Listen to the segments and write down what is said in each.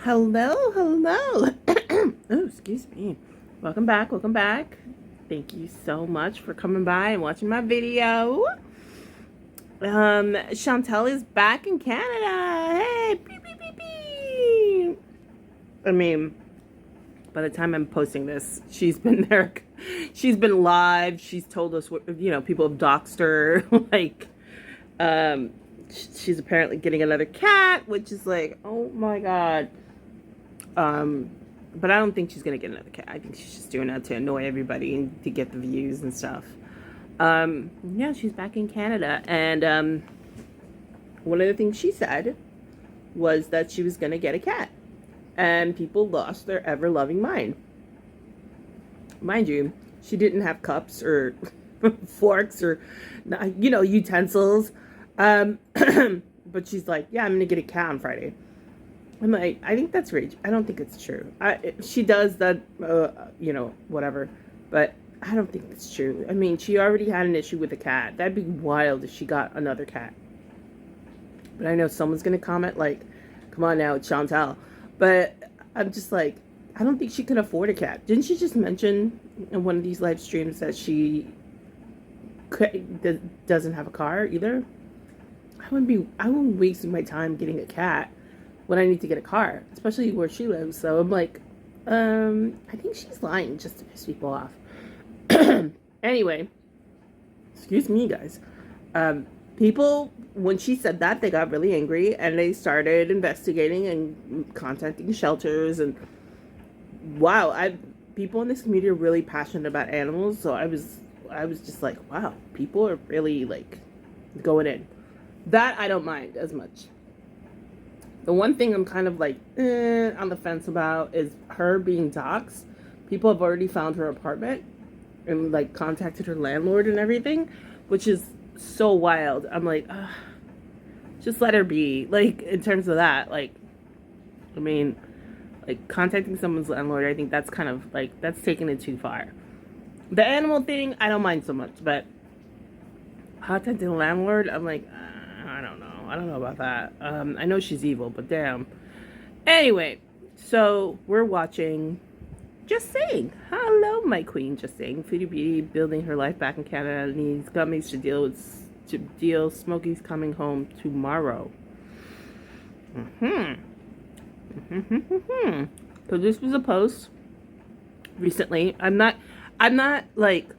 Hello, hello. Oh, excuse me. Welcome back, welcome back. Thank you so much for coming by and watching my video. Chantel is back in Canada. Hey, beep, beep, beep, beep. I mean, by the time I'm posting this, she's been there. She's been live. She's told us what, people have doxed her. She's apparently getting another cat, which is like, oh my God. But I don't think she's gonna get another cat. I think she's just doing that to annoy everybody and to get the views and stuff. Yeah, she's back in Canada, and one of the things she said was that she was gonna get a cat, and people lost their ever-loving mind. Mind you, she didn't have cups or forks or, utensils. But she's like, yeah, I'm gonna get a cat on Friday. I'm like, I think that's rage. I don't think it's true. She does that, whatever. But I don't think it's true. I mean, she already had an issue with a cat. That'd be wild if she got another cat. But I know someone's going to comment like, come on now, it's Chantel. But I'm just like, I don't think she can afford a cat. Didn't she just mention in one of these live streams that she doesn't have a car either? I wouldn't waste my time getting a cat when I need to get a car, especially where she lives. So I'm like, I think she's lying just to piss people off. Anyway, excuse me, guys. People, when she said that, they got really angry and they started investigating and contacting shelters. And wow, people in this community are really passionate about animals. So I was just like, wow, people are really like going in. That I don't mind as much. The one thing I'm kind of like on the fence about is her being doxxed. People have already found her apartment and like contacted her landlord and everything, which is so wild. I'm like, just let her be. Like, in terms of that, like, I mean, like contacting someone's landlord, I think that's kind of like, that's taking it too far. The animal thing, I don't mind so much, but contacting the landlord, I'm like, I don't know. I don't know about that. I know she's evil, but damn. Anyway, so we're watching Just Saying. Hello, my queen, Just Saying. Foodie Beauty building her life back in Canada, needs gummies to deal. Smokey's coming home tomorrow. So this was a post recently. I'm not like,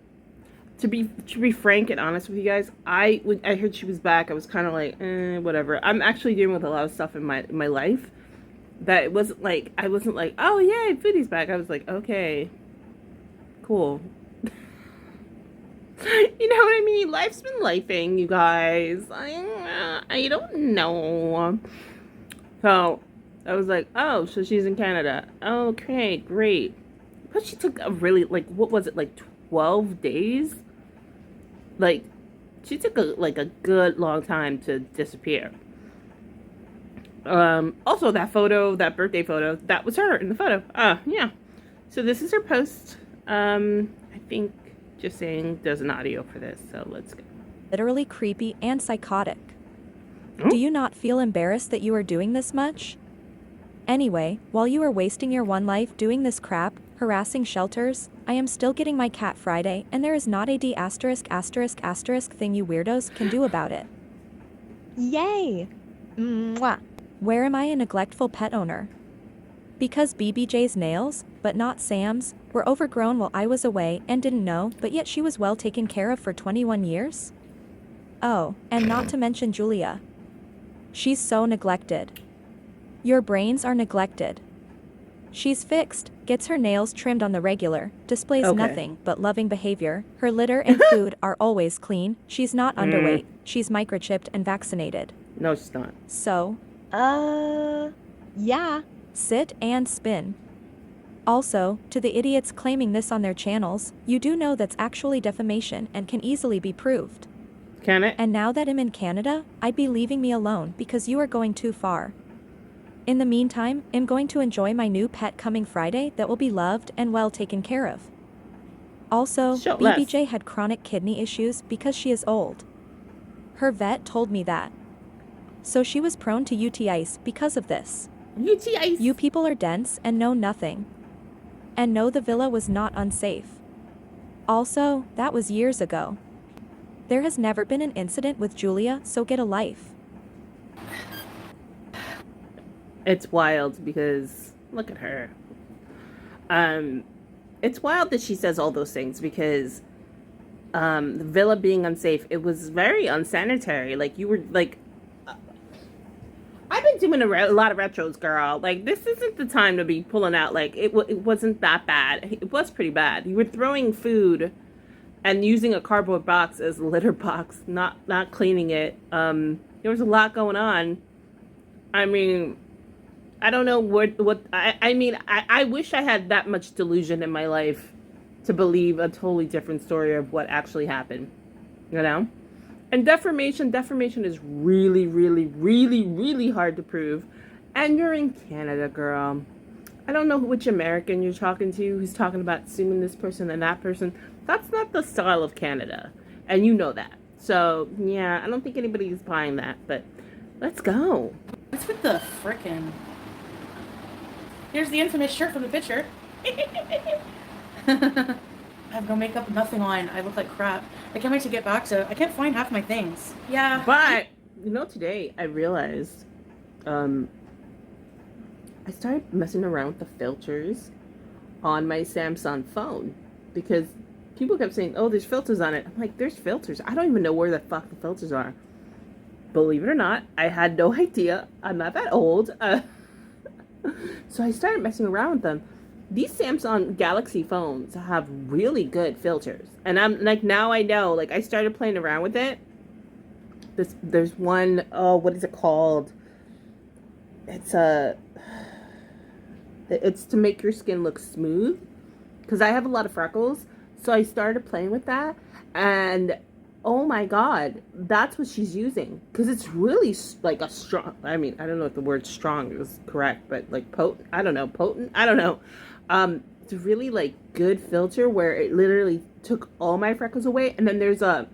to be frank and honest with you guys, I heard she was back, I was kind of like, whatever. I'm actually dealing with a lot of stuff in my life that it wasn't like, I wasn't like, oh yay, Foodie's back. I was like, okay, cool. You know what I mean? Life's been lifing, you guys. I don't know. So I was like, oh, so she's in Canada. Okay, great. But she took a really, like, what was it, like 12 days? Like, she took a good long time to disappear. Also that birthday photo, that was her in the photo. Yeah. So this is her post. I think Just Saying does an audio for this, so let's go. Literally creepy and psychotic. Oh? Do you not feel embarrassed that you are doing this much? Anyway, while you are wasting your one life doing this crap, harassing shelters, I am still getting my cat Friday, and there is not a D*** thing you weirdos can do about it. Yay! Mwah. Where am I a neglectful pet owner? Because BBJ's nails, but not Sam's, were overgrown while I was away and didn't know, but yet she was well taken care of for 21 years? Oh, and not to mention Julia. She's so neglected. Your brains are neglected. She's fixed, gets her nails trimmed on the regular, displays nothing but loving behavior, her litter and food are always clean, she's not underweight, she's microchipped and vaccinated. No, she's not. So? Yeah. Sit and spin. Also, to the idiots claiming this on their channels, you do know that's actually defamation and can easily be proved. Can it? And now that I'm in Canada, I'd be leaving me alone because you are going too far. In the meantime, I'm going to enjoy my new pet coming Friday that will be loved and well taken care of. Also, BBJ had chronic kidney issues because she is old. Her vet told me that. So she was prone to UTIs because of this. UTIs. You people are dense and know nothing. And no, the villa was not unsafe. Also, that was years ago. There has never been an incident with Julia, so get a life. It's wild because look at her. It's wild that she says all those things because the villa being unsafe, it was very unsanitary. Like you were like, I've been doing a lot of retros, girl. Like this isn't the time to be pulling out. Like it wasn't that bad. It was pretty bad. You were throwing food and using a cardboard box as a litter box, not cleaning it. There was a lot going on. I mean, I don't know what I mean. I wish I had that much delusion in my life to believe a totally different story of what actually happened. You know? And defamation is really, really, really, really hard to prove. And you're in Canada, girl. I don't know which American you're talking to who's talking about suing this person and that person. That's not the style of Canada. And you know that. So, yeah, I don't think anybody's buying that. But let's go. What's with the frickin'... Here's the infamous shirt from the picture. I have no makeup, nothing on. I look like crap. I can't wait to get back to... I can't find half my things. Yeah. But, you know, today I realized... I started messing around with the filters on my Samsung phone. Because people kept saying, oh, there's filters on it. I'm like, there's filters. I don't even know where the fuck the filters are. Believe it or not, I had no idea. I'm not that old. So I started messing around with them. These Samsung Galaxy phones have really good filters. And I'm like, now I know. Like, I started playing around with it. There's one, oh, what is it called? It's to make your skin look smooth. Because I have a lot of freckles. So I started playing with that. And oh my god, that's what she's using. Because it's really like a strong, I mean, I don't know if the word strong is correct, but like potent, I don't know. It's a really like good filter where it literally took all my freckles away. And then there's a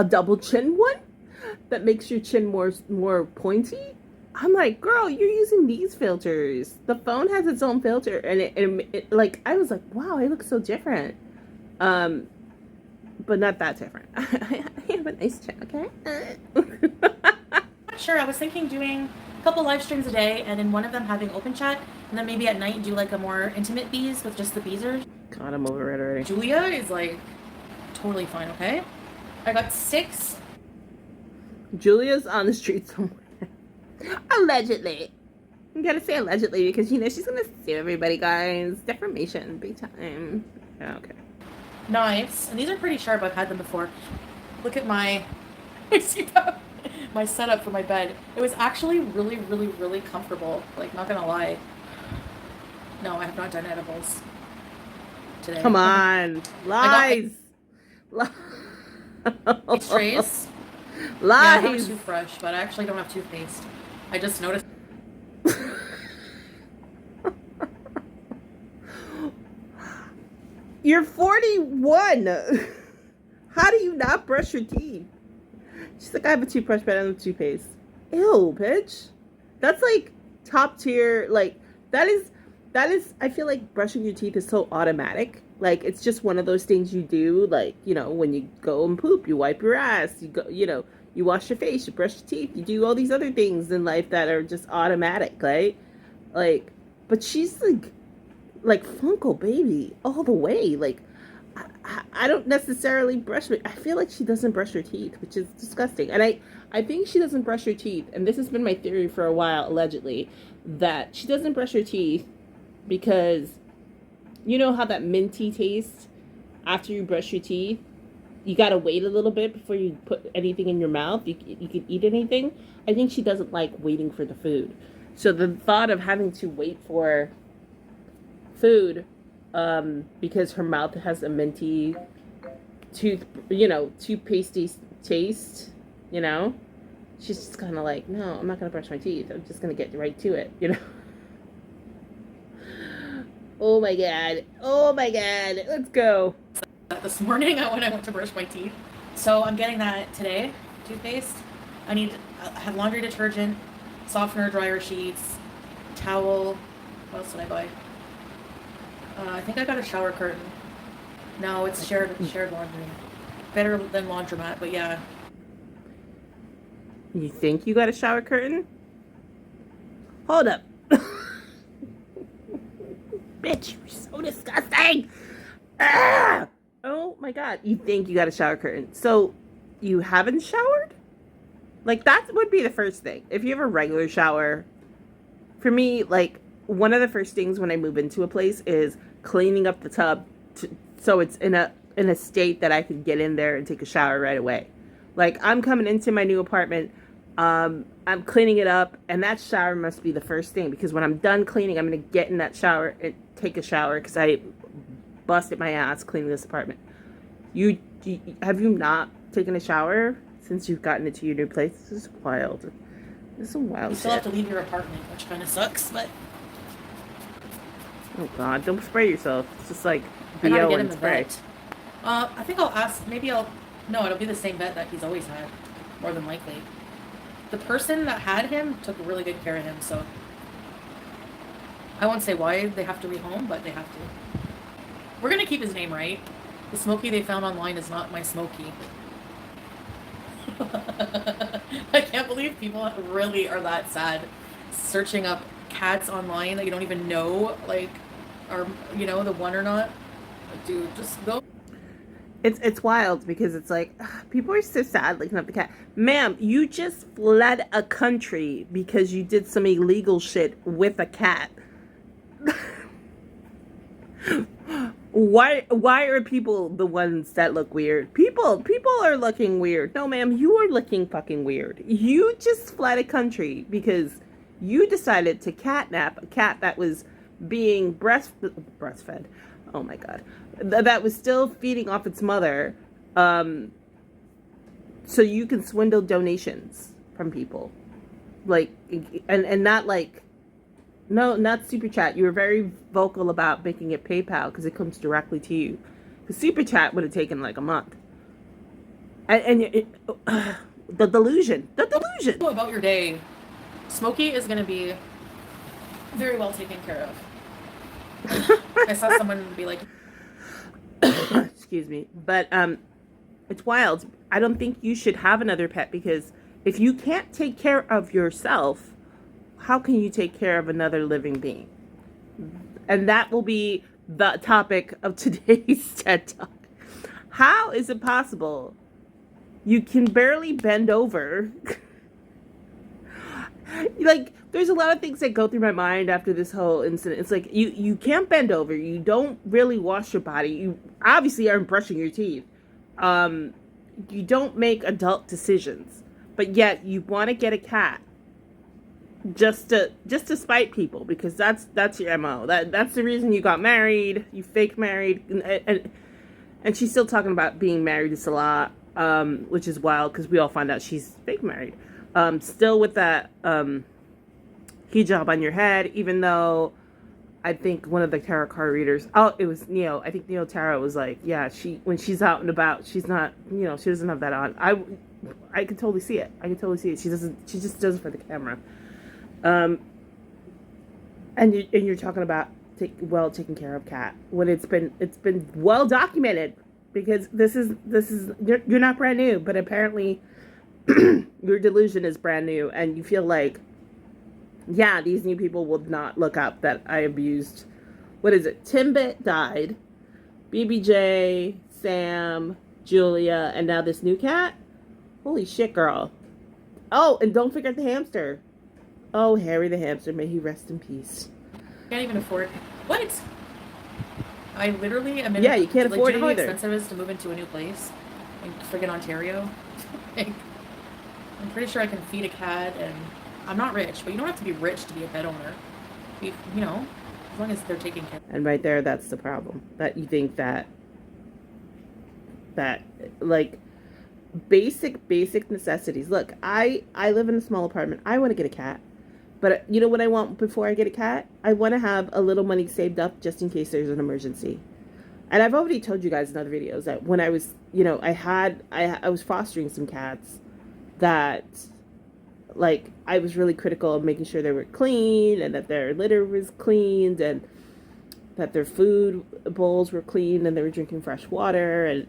double chin one that makes your chin more pointy. I'm like, girl, you're using these filters. The phone has its own filter, and it like, I was like, wow, I look so different. But not that different. I have a nice chin, okay? Sure, I was thinking doing a couple live streams a day, and in one of them having open chat, and then maybe at night do like a more intimate bees with just the beezers. God, I'm over it already. Julia is like totally fine, okay? I got 6. Julia's on the street somewhere. Allegedly. I'm gonna say allegedly because, you know, she's gonna sue everybody, guys. Defamation, big time. Okay. Knives, and these are pretty sharp. I've had them before. Look at my... I see that? My setup for my bed. It was actually really, really, really comfortable. Like, not gonna lie. No, I have not done edibles today. Come on. Lies. It's trays. Lies. Yeah, I have a toothbrush, but I actually don't have toothpaste. I just noticed. You're 41. How do you not brush your teeth? She's like, I have a toothbrush, but I don't have toothpaste. Ew, bitch. That's like top tier. Like, that is, I feel like brushing your teeth is so automatic. Like, it's just one of those things you do. Like, you know, when you go and poop, you wipe your ass. You go, you know, you wash your face, you brush your teeth. You do all these other things in life that are just automatic, right? Like, but she's like Funko Baby all the way. Like, I don't necessarily brush I feel like she doesn't brush her teeth, which is disgusting. And I think she doesn't brush her teeth, and this has been my theory for a while, allegedly, that she doesn't brush her teeth because you know how that minty tastes after you brush your teeth? You gotta wait a little bit before you put anything in your mouth. You can eat anything. I think she doesn't like waiting for the food. So the thought of having to wait for food because her mouth has a minty toothpastey taste, you know, she's just kind of like, no, I'm not gonna brush my teeth. I'm just gonna get right to it, you know. Oh my god, let's go. This morning when I went to brush my teeth. So I'm getting that today, toothpaste. I have laundry detergent, softener, dryer sheets, towel. What else did I buy? I think I got a shower curtain. No, it's shared laundry. Better than laundromat, but yeah. You think you got a shower curtain? Hold up. Bitch, you're so disgusting. Ah! Oh my god. You think you got a shower curtain. So, you haven't showered? Like, that would be the first thing. If you have a regular shower, for me, like, one of the first things when I move into a place is cleaning up the tub so it's in a state that I can get in there and take a shower right away. Like, I'm coming into my new apartment, I'm cleaning it up, and that shower must be the first thing, because when I'm done cleaning, I'm going to get in that shower and take a shower, because I busted my ass cleaning this apartment. Have you not taken a shower since you've gotten into your new place? This is wild. This is some wild shit. You still have to leave your apartment, which kind of sucks, but... Oh god, don't spray yourself. It's just like I gotta BO get him and the spray. vet. I think I'll ask, no, it'll be the same vet that he's always had, more than likely. The person that had him took really good care of him, so... I won't say why they have to rehome, but they have to. We're gonna keep his name, right? The Smokey they found online is not my Smokey. I can't believe people really are that sad searching up cats online that you don't even know, like, are, you know, the one or not. Dude, just go. It's wild, because it's like, people are so sad looking up the cat. Ma'am, you just fled a country because you did some illegal shit with a cat. Why are people the ones that look weird? People are looking weird. No, ma'am, you are looking fucking weird. You just fled a country because you decided to catnap a cat that was being breastfed. Oh my god. That was still feeding off its mother. So you can swindle donations from people. Like, and not like, no, not Super Chat. You were very vocal about making it PayPal because it comes directly to you. Because Super Chat would have taken like a month. The delusion. About your day. Smokey is going to be very well taken care of. I saw someone be like... Excuse me. But it's wild. I don't think you should have another pet, because if you can't take care of yourself, how can you take care of another living being? And that will be the topic of today's TED Talk. How is it possible you can barely bend over? Like, there's a lot of things that go through my mind after this whole incident. It's like, you can't bend over. You don't really wash your body. You obviously aren't brushing your teeth. You don't make adult decisions. But yet, you want to get a cat. Just to spite people, because that's your MO. That's the reason you got married. You fake married, and she's still talking about being married to Salah, which is wild because we all find out she's fake married. Still with that hijab on your head, even though I think one of the tarot card readers, it was Neo. I think Neo Tarot was like, yeah, when she's out and about, she's not, she doesn't have that on. I can totally see it. She just does it for the camera. And you're talking about taking care of cat when it's been well documented, because this is you're not brand new, but apparently your delusion is brand new, and you feel like, yeah, these new people will not look up that I abused. What is it? Timbit died, BBJ, Sam, Julia, and now this new cat. Holy shit, girl! Oh, and don't forget the hamster. Oh, Harry the hamster, may he rest in peace. Can't even afford... What? I literally am in... Yeah, you can't afford it Do you know either. how expensive it is to move into a new place? In friggin' Ontario? Like, I'm pretty sure I can feed a cat, and... I'm not rich, but you don't have to be rich to be a pet owner. You know, as long as they're taking care. And right there, that's the problem. That you think that like, basic necessities. Look, I live in a small apartment. I want to get a cat. But you know what I want before I get a cat? I want to have a little money saved up just in case there's an emergency. And I've already told you guys in other videos that when I was, I was fostering some cats that, Like, I was really critical of making sure they were clean and that their litter was cleaned and that their food bowls were clean and they were drinking fresh water. And,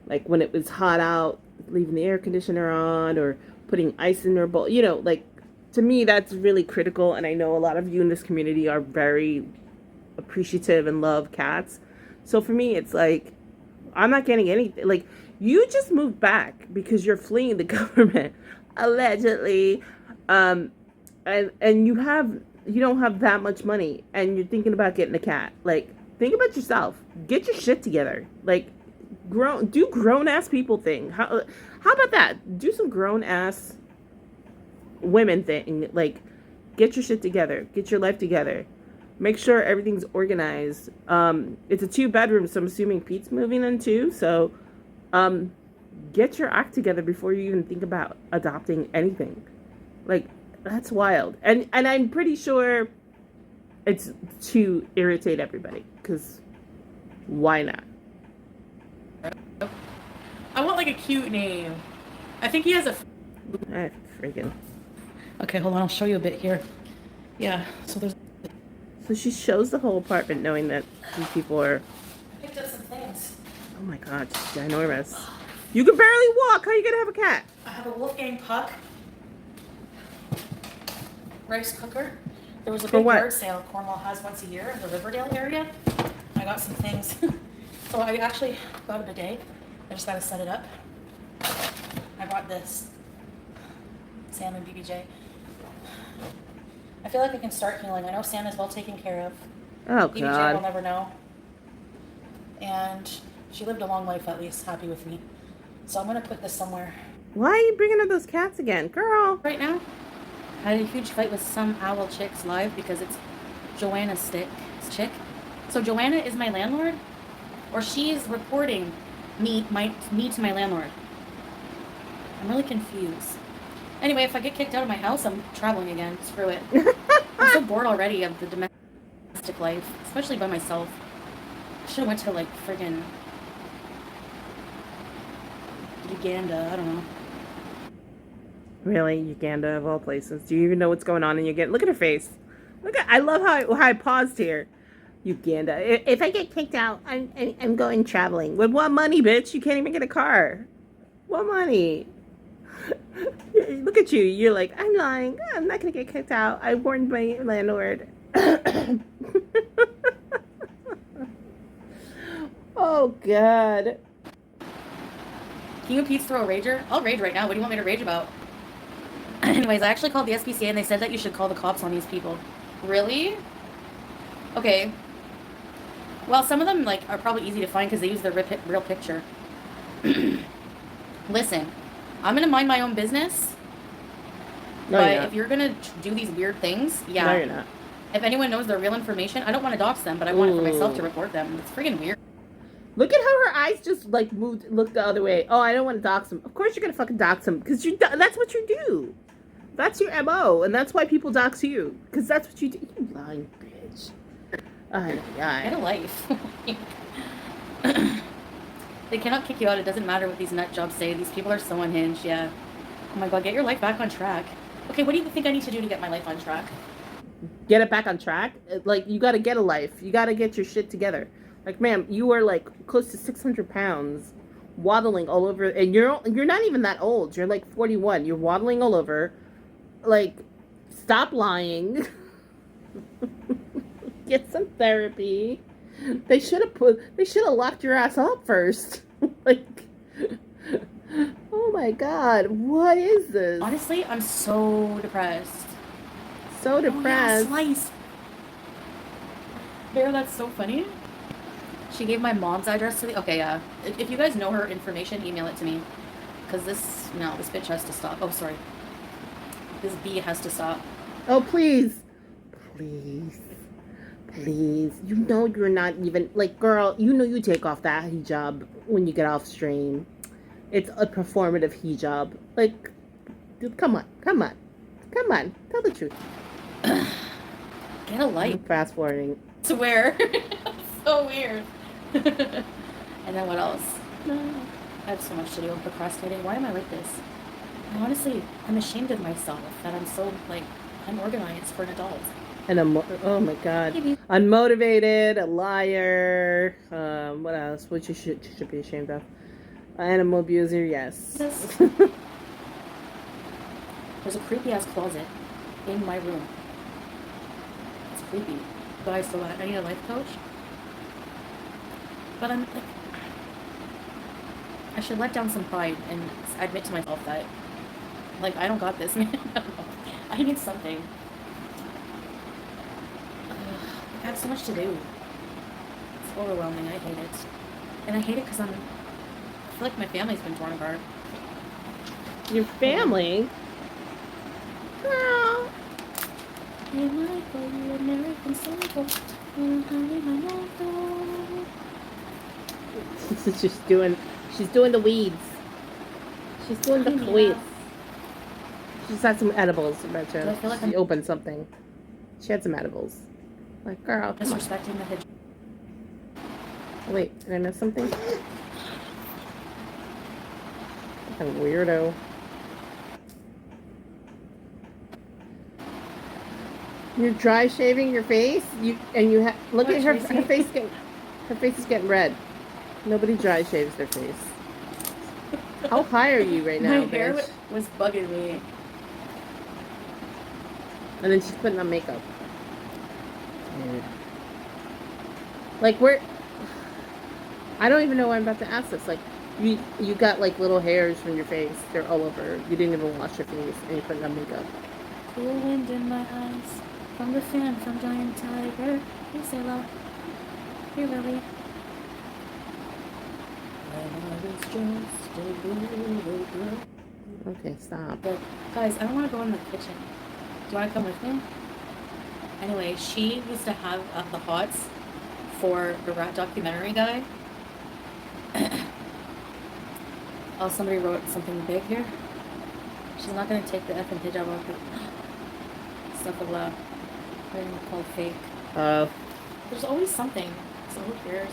like when it was hot out, leaving the air conditioner on or putting ice in their bowl, like to me, that's really critical. And I know a lot of you in this community are very appreciative and love cats. So for me, it's like, I'm not getting anything. Like, you just moved back because you're fleeing the government, allegedly. And you don't have that much money and you're thinking about getting a cat. Like, think about yourself. Get your shit together. Like, do grown ass people thing. How about that? Do some grown ass women thing. Like, get your shit together. Get your life together. Make sure everything's organized. It's a 2-bedroom, so I'm assuming Pete's moving in too. So, get your act together before you even think about adopting anything. Like, that's wild. And I'm pretty sure it's to irritate everybody. Because why not? I want like a cute name. I think he has a... Freaking. Okay, hold on. I'll show you a bit here. Yeah, so there's... So she shows the whole apartment knowing that these people are... I picked up some things. Oh my god, she's ginormous. You can barely walk. How are you going to have a cat? I have a Wolfgang puck. Rice cooker. There was a big yard sale Cornwall has once a year in the Riverdale area. I got some things. So I actually got a bidet. I just gotta set it up. I bought this. Sam and BBJ. I feel like I can start healing. I know Sam is well taken care of. Oh, BBJ God. will never know. And she lived a long life, at least, happy with me. So I'm gonna put this somewhere. Why are you bringing up those cats again? Girl. Right now, I had a huge fight with some owl chicks live because it's Joanna's chick. So Joanna is my landlord, or she's reporting me to my landlord. I'm really confused. Anyway, if I get kicked out of my house, I'm traveling again. Screw it. I'm so bored already of the domestic life, especially by myself. I should have went to like friggin' Uganda. I don't know. Really? Uganda of all places. Do you even know what's going on in Uganda? Look at her face. I love how I paused here. Uganda. If I get kicked out, I'm going traveling. With what money, bitch? You can't even get a car. What money? Look at you. You're like, I'm lying. I'm not going to get kicked out. I warned my landlord. Oh, God. Can you and Pete throw a rager? I'll rage right now. What do you want me to rage about? Anyways, I actually called the SPCA and they said that you should call the cops on these people. Really? Okay. Well, some of them like are probably easy to find because they use their real picture. Listen, I'm gonna mind my own business. No, but if you're gonna do these weird things, yeah. No, you're not. If anyone knows their real information, I don't want to dox them, but I want it for myself to report them. It's freaking weird. Look at how her eyes just like looked the other way. Oh, I don't want to dox him. Of course you're gonna fucking dox him because that's what you do. That's your MO, and that's why people dox you because that's what you do. You lying bitch. Get a life. They cannot kick you out. It doesn't matter what these nut jobs say. These people are so unhinged. Yeah. Oh my god, get your life back on track. Okay, what do you think I need to do to get my life on track? Get it back on track? Like, you gotta get a life. You gotta get your shit together. Like, ma'am, you are like close to 600 pounds, waddling all over, and you're not even that old. You're like 41. You're waddling all over. Like, stop lying. Get some therapy. They should have locked your ass up first. Like, oh my god, what is this? Honestly, I'm so depressed. So depressed. Oh, yeah, slice. Bear, that's so funny. She gave my mom's address to the... Okay, yeah. If you guys know her information, email it to me. Because this bitch has to stop. Oh, sorry. This bee has to stop. Oh, please. Please. Please. You know you're not even... Like, girl, you know you take off that hijab when you get off stream. It's a performative hijab. Like, dude, come on. Come on. Come on. Tell the truth. Get a life. I'm fast forwarding. Swear. So weird. And then what else? I have so much to do. I'm procrastinating. Why am I like this? Honestly, I'm ashamed of myself that I'm so, like, unorganized for an adult. And oh my god, Maybe. unmotivated, a liar. What else? What you should be ashamed of? Animal abuser, yes. There's a creepy ass closet in my room. It's creepy. Guys, so I need a life coach. But I'm like, I should let down some pride and admit to myself that, like, I don't got this, man. I don't know. I need something. I have so much to do. It's overwhelming. I hate it. And I hate it because I feel like my family's been torn apart. Your family? Girl. She's doing the weeds. She's doing the weeds. She's had some edibles, I bet you. Do I feel like She I'm opened something. She had some edibles. Like, girl, come on. disrespecting the hijab? Oh, wait, did I miss something? Fucking weirdo. You're dry shaving your face? Look at her. Her face is getting red. Nobody dry shaves their face. How high are you right now, My hair bitch? was bugging me. And then she's putting on makeup. Weird. Like, I don't even know why I'm about to ask this. Like, you got like little hairs from your face. They're all over. You didn't even wash your face, and you're putting on makeup. Cool wind in my eyes from the fan from Giant Tiger. Hey, Sailor. Hey, Lily. Okay, stop. But, guys, I don't want to go in the kitchen. Do you want to come with me? Anyway, she used to have the hots for the rat documentary guy. Oh, somebody wrote something big here. She's not going to take the effing hijab off. Stuff of love. They're called fake. There's always something. So who cares?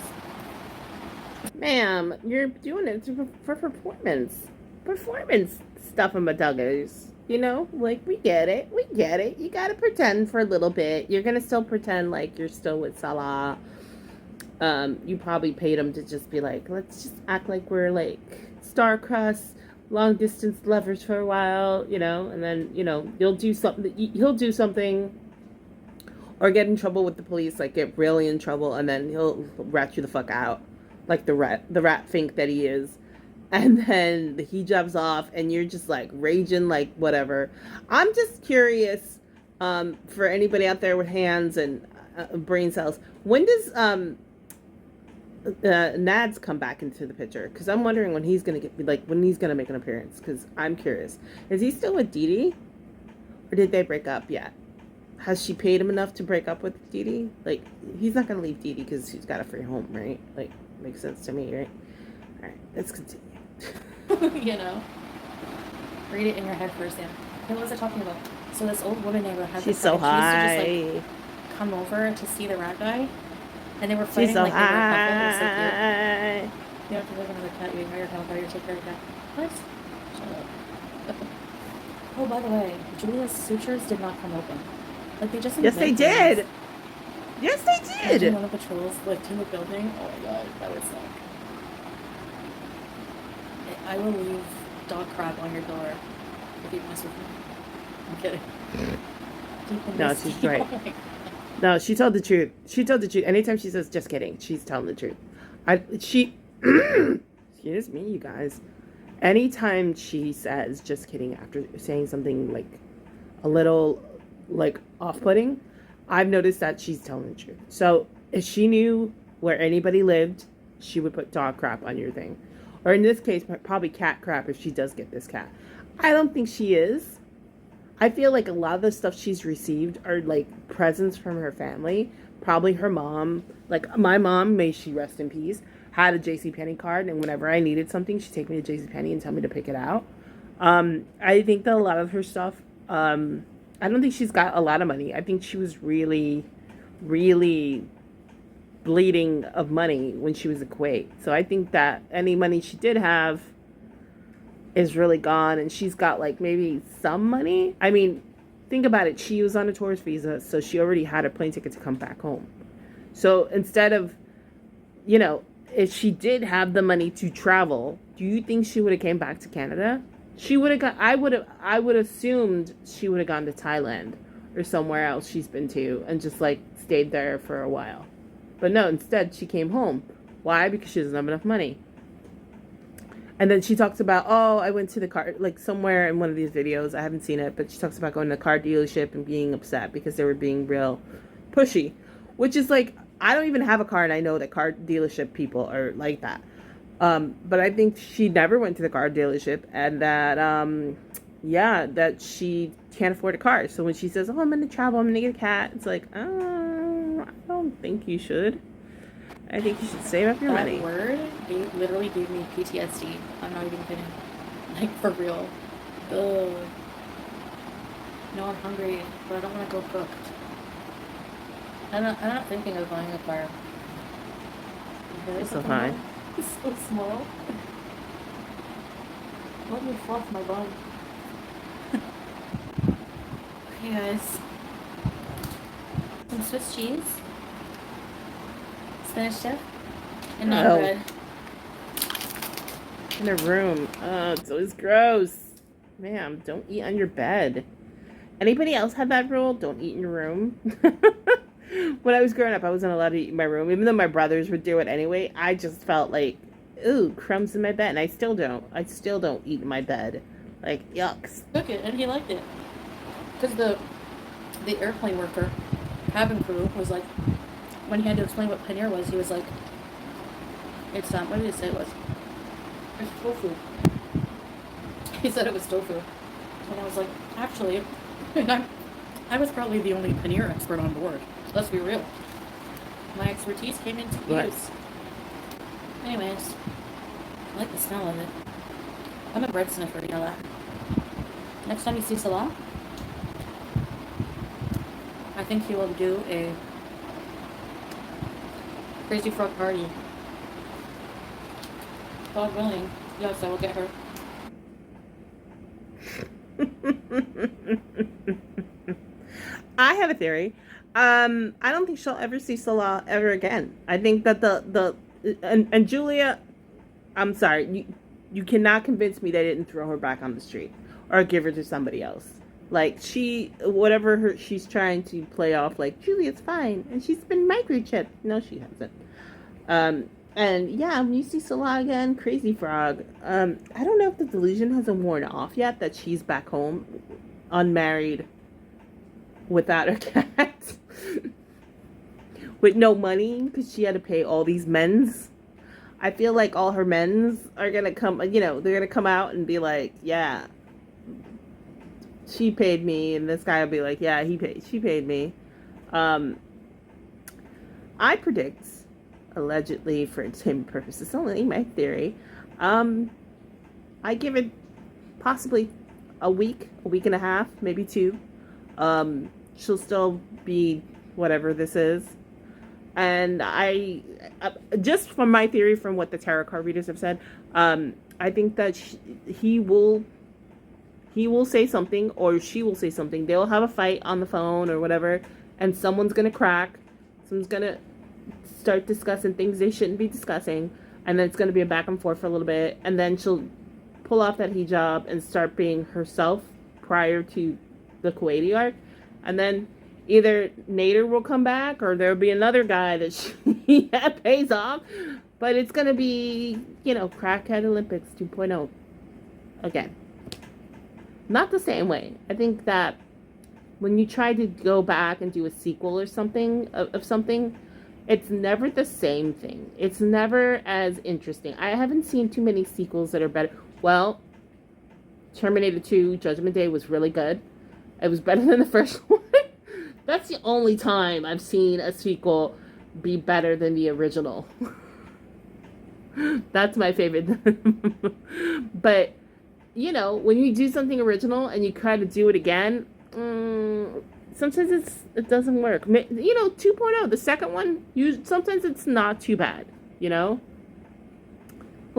Ma'am, you're doing it for performance. Performance stuff and baduggers. You know, like, we get it. We get it. You gotta pretend for a little bit. You're gonna still pretend like you're still with Salah. You probably paid him to just be like, let's just act like we're like star-crossed, long-distance lovers for a while, you know, and then, you know, he'll do something or get in trouble with the police, like get really in trouble, and then he'll rat you the fuck out. Like the rat fink that he is. And then the hijab's off and you're just like raging like whatever. I'm just curious, for anybody out there with hands and brain cells, when does Nads come back into the picture? Because I'm wondering when he's gonna when he's gonna make an appearance. Because I'm curious, is he still with Dee Dee, or did they break up yet? Has she paid him enough to break up with Dee Dee? Like, he's not gonna leave Dee Dee because she's got a free home, right? Like, makes sense to me, right? All right, let's continue. You know, read it in your head first, Sam. What was I talking about? So this old woman neighbor had She's so high. She used to just like come over to see the rat guy, and they were fighting She's so like they were a couple. It was so high. cute. You have to live another cat. You hire a cat. You take care of a cat. What? Shut up. Oh, by the way, Julia's sutures did not come open. Like they just. Yes, they invented did. Yes, they Imagine did. one of the trolls lived in the building. Oh my god, that would suck. I will leave dog crap on your door if you mess with me. I'm kidding. No, she's right. Oh my God. No, she told the truth. She told the truth. Anytime she says "just kidding," she's telling the truth. Excuse me, you guys. Anytime she says "just kidding" after saying something like a little like off-putting, I've noticed that she's telling the truth. So if she knew where anybody lived, she would put dog crap on your thing. Or in this case, probably cat crap if she does get this cat. I don't think she is. I feel like a lot of the stuff she's received are like presents from her family. Probably her mom. Like my mom, may she rest in peace, had a JCPenney card, and whenever I needed something, she'd take me to JCPenney and tell me to pick it out. I think that a lot of her stuff, I don't think she's got a lot of money. I think she was really, really bleeding of money when she was in Kuwait. So I think that any money she did have, is really gone, and she's got like maybe some money. I mean, think about it. She was on a tourist visa, so she already had a plane ticket to come back home. So instead of, you know, if she did have the money to travel, do you think she would have came back to Canada? She would have got. I would assumed she would have gone to Thailand or somewhere else she's been to, and just like stayed there for a while. But no, instead she came home. Why? Because she doesn't have enough money. And then she talks about, oh, I went to the car, like somewhere in one of these videos, I haven't seen it, but she talks about going to the car dealership and being upset because they were being real pushy. Which is like, I don't even have a car, and I know that car dealership people are like that. But I think she never went to the car dealership, and that, that she can't afford a car. So when she says, oh, I'm going to travel, I'm going to get a cat, it's like, I don't think you should. I think you should save up your money. That word literally gave me PTSD. I'm not even kidding. Like, for real. Ugh. No, I'm hungry, but I don't want to go cook. I'm not thinking of buying a car. It's so fine. It's so small. Let me fluff my bum. Hey guys. Some Swiss cheese. Spanish chef. And not bread. In a room. Oh, it's always gross. Ma'am, don't eat on your bed. Anybody else have that rule? Don't eat in your room? When I was growing up, I wasn't allowed to eat in my room. Even though my brothers would do it anyway, I just felt like, ooh, crumbs in my bed. And I still don't. I still don't eat in my bed. Like, yucks. Took it, and he liked it. Because the airplane worker, cabin crew, was like, when he had to explain what paneer was, he was like, it's, what did he say it was? It's tofu. He said it was tofu. And I was like, actually, I was probably the only paneer expert on board. Let's be real. My expertise came into use. Anyways, I like the smell of it. I'm a bread sniffer, you know that. Next time you see Salah, I think he will do a crazy frog party. God willing, yes, I will get her. I have a theory. I don't think she'll ever see Salah ever again. I think that and Julia, I'm sorry, you cannot convince me they didn't throw her back on the street or give her to somebody else. Like, she's trying to play off, like, Julia's fine and she's been microchipped. No, she hasn't. And yeah, when you see Salah again, crazy frog. I don't know if the delusion hasn't worn off yet that she's back home, unmarried, without her cat, with no money because she had to pay all these men's. I feel like all her men's are gonna come, they're gonna come out and be like, yeah, she paid me, and this guy will be like, yeah, she paid me. I predict, allegedly for entertainment purposes only, my theory, I give it possibly a week and a half, maybe two. She'll still be whatever this is. And I just from my theory, from what the tarot card readers have said, I think that he will say something, or she will say something. They'll have a fight on the phone or whatever, and someone's going to crack. Someone's going to start discussing things they shouldn't be discussing, and then it's going to be a back and forth for a little bit, and then she'll pull off that hijab and start being herself prior to the Kuwaiti arc. And then either Nader will come back, or there'll be another guy that she pays off. But it's going to be, Crackhead Olympics 2.0 again. Not the same way. I think that when you try to go back and do a sequel or something of something, it's never the same thing. It's never as interesting. I haven't seen too many sequels that are better. Well, Terminator 2 Judgment Day was really good. It was better than the first one. That's the only time I've seen a sequel be better than the original. That's my favorite. But, when you do something original and you try to do it again, sometimes it doesn't work. 2.0, the second one, sometimes it's not too bad, Who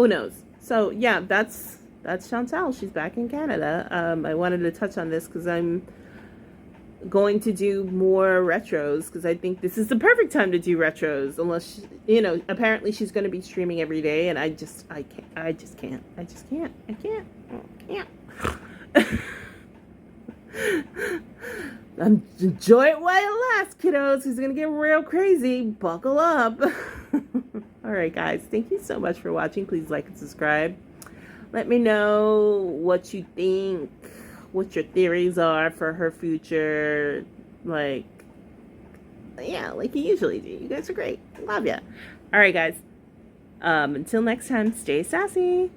knows? So, yeah, that's that's Chantal. She's back in Canada. I wanted to touch on this because I'm going to do more retros because I think this is the perfect time to do retros. Unless apparently she's going to be streaming every day, and I just can't. Enjoy it while it lasts, kiddos. It's gonna get real crazy. Buckle up. All right, guys. Thank you so much for watching. Please like and subscribe. Let me know what you think, what your theories are for her future. Like you usually do. You guys are great. Love ya. All right, guys. Until next time, stay sassy.